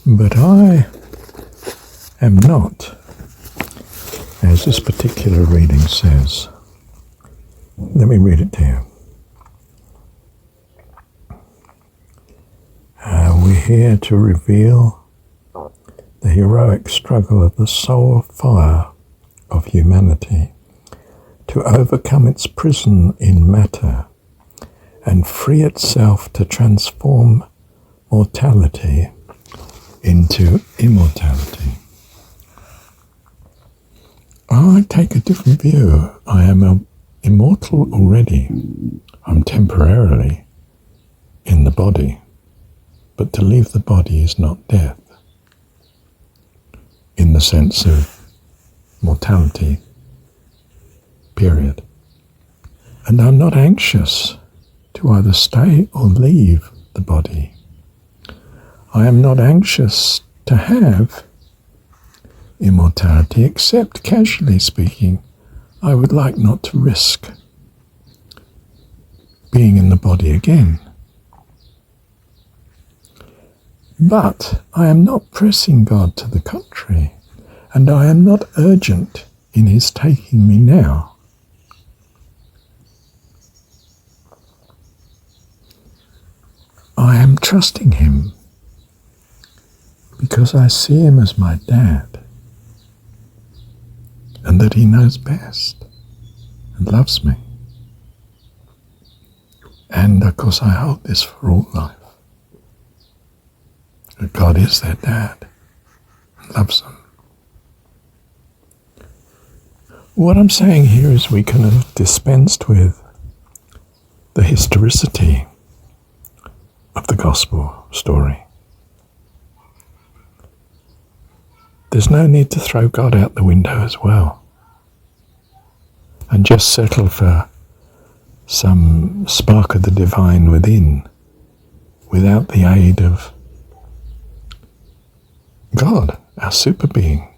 But I am not, as this particular reading says. Let me read it to you. We're here to reveal the heroic struggle of the soul fire of humanity to overcome its prison in matter and free itself to transform mortality into immortality. I take a different view. I am immortal already. I'm temporarily in the body, but to leave the body is not death, in the sense of mortality, period. And I'm not anxious to either stay or leave the body. I am not anxious to have immortality, except, casually speaking, I would like not to risk being in the body again. But I am not pressing God to the contrary, and I am not urgent in his taking me now. I am trusting him because I see him as my dad, and that he knows best and loves me. And of course I hold this for all life, that God is their dad and loves them. What I'm saying here is we can have dispensed with the historicity of the gospel story. There's no need to throw God out the window as well and just settle for some spark of the divine within without the aid of God, our super being.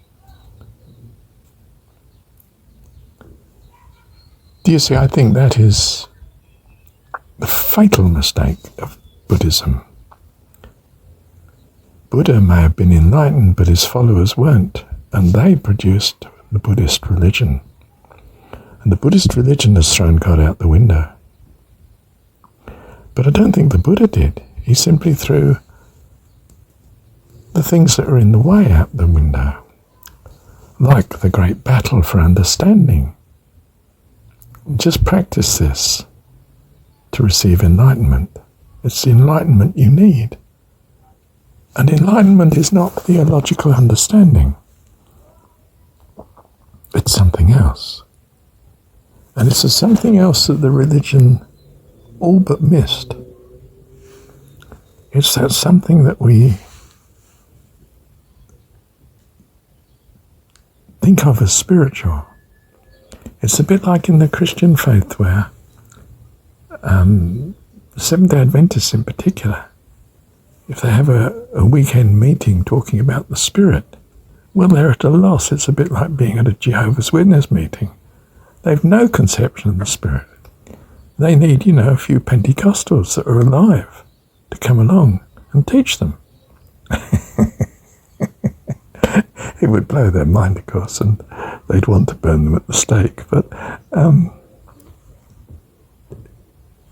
Do you see, I think that is the fatal mistake of Buddhism. Buddha may have been enlightened, but his followers weren't, and they produced the Buddhist religion. And the Buddhist religion has thrown God out the window. But I don't think the Buddha did. He simply threw the things that are in the way out the window, like the great battle for understanding. Just practice this to receive enlightenment. It's the enlightenment you need. And enlightenment is not theological understanding. It's something else. And it's something else that the religion all but missed. It's that something that we think of as spiritual. It's a bit like in the Christian faith where Seventh-day Adventists in particular, if they have a weekend meeting talking about the Spirit, well, they're at a loss. It's a bit like being at a Jehovah's Witness meeting. They've no conception of the Spirit. They need, a few Pentecostals that are alive to come along and teach them. It would blow their mind, of course, and they'd want to burn them at the stake. But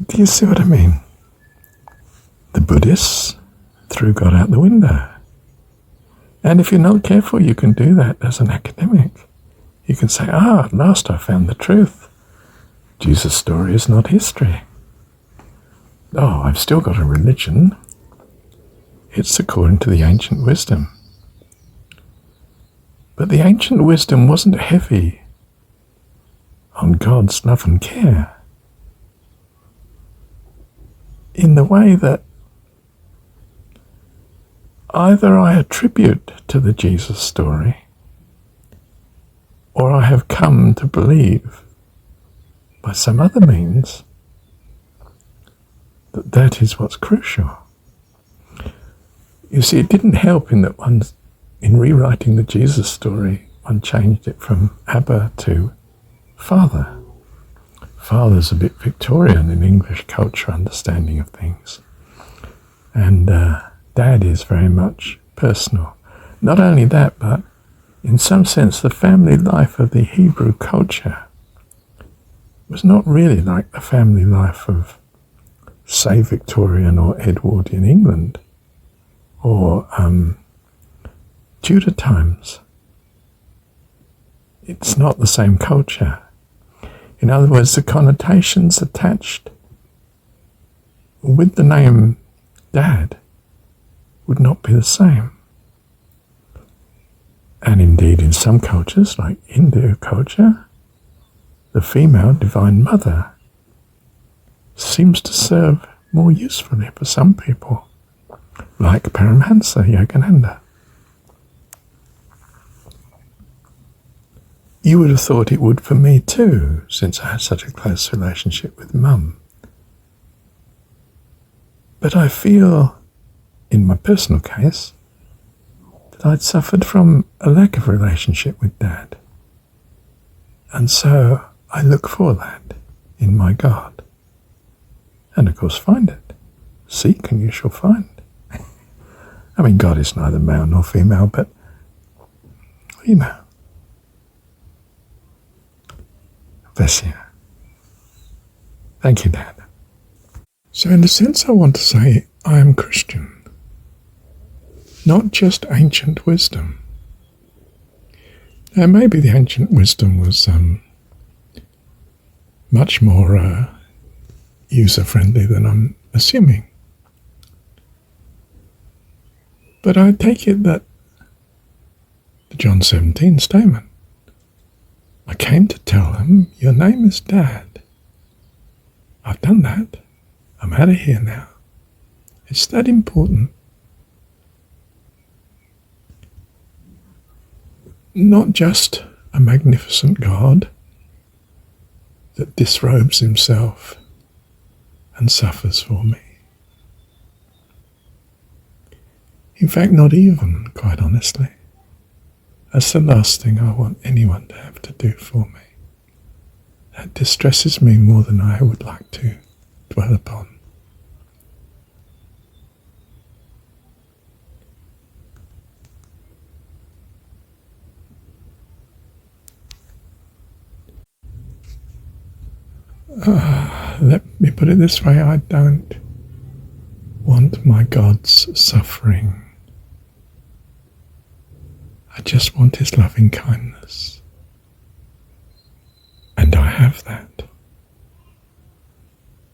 do you see what I mean? The Buddhists threw God out the window. And if you're not careful, you can do that as an academic. You can say, at last I found the truth. Jesus' story is not history. Oh, I've still got a religion. It's according to the ancient wisdom. But the ancient wisdom wasn't heavy on God's love and care in the way that either I attribute to the Jesus story or I have come to believe by some other means that that is what's crucial. You see, it didn't help in that in rewriting the Jesus story, one changed it from Abba to Father. Father's a bit Victorian in English culture understanding of things. And Dad is very much personal. Not only that, but in some sense the family life of the Hebrew culture was not really like the family life of, say, Victorian or Edwardian England or Tudor times. It's not the same culture. In other words, the connotations attached with the name Dad would not be the same. And indeed, in some cultures, like Hindu culture, the female divine mother seems to serve more usefully for some people, like Paramhansa Yogananda. You would have thought it would for me too, since I had such a close relationship with Mum. But I feel, in my personal case, that I'd suffered from a lack of relationship with Dad. And so I look for that in my God. And of course find it. Seek and you shall find. I mean, God is neither male nor female, but, you know. Bless you. Thank you, Dad. So in a sense I want to say I am Christian. Not just ancient wisdom. Now maybe the ancient wisdom was much more user-friendly than I'm assuming. But I take it that the John 17 statement, I came to tell him, your name is Dad. I've done that. I'm out of here now. It's that important. Not just a magnificent God that disrobes himself and suffers for me. In fact, not even, quite honestly. That's the last thing I want anyone to have to do for me. That distresses me more than I would like to dwell upon. Let me put it this way, I don't want my God's suffering. I just want his loving kindness. And I have that.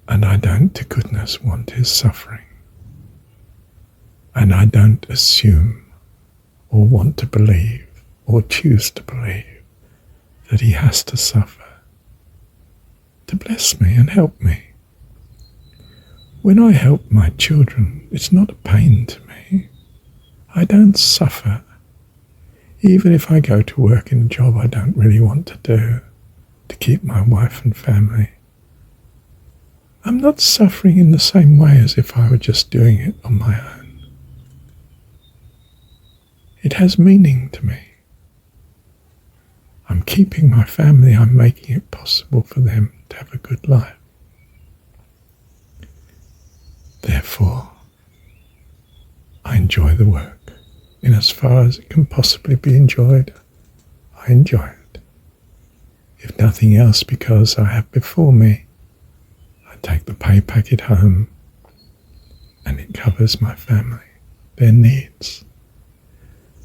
And I don't, to goodness, want his suffering. And I don't assume or want to believe or choose to believe that he has to suffer to bless me and help me. When I help my children, it's not a pain to me. I don't suffer, even if I go to work in a job I don't really want to do, to keep my wife and family. I'm not suffering in the same way as if I were just doing it on my own. It has meaning to me. I'm keeping my family, I'm making it possible for them to have a good life. Therefore, I enjoy the work. In as far as it can possibly be enjoyed, I enjoy it. If nothing else, because I have before me, I take the pay packet home and it covers my family, their needs.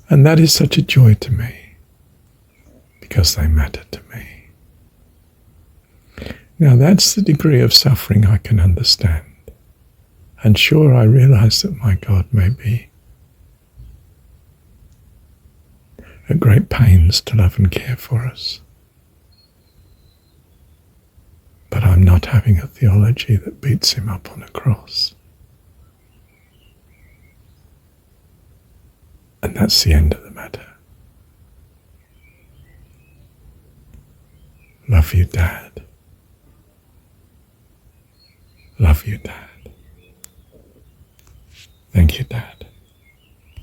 And that is such a joy to me, because they matter to me. Now that's the degree of suffering I can understand. And sure, I realize that my God may be at great pains to love and care for us. But I'm not having a theology that beats him up on a cross. And that's the end of the matter. Love you, Dad. Love you, Dad. Thank you, Dad.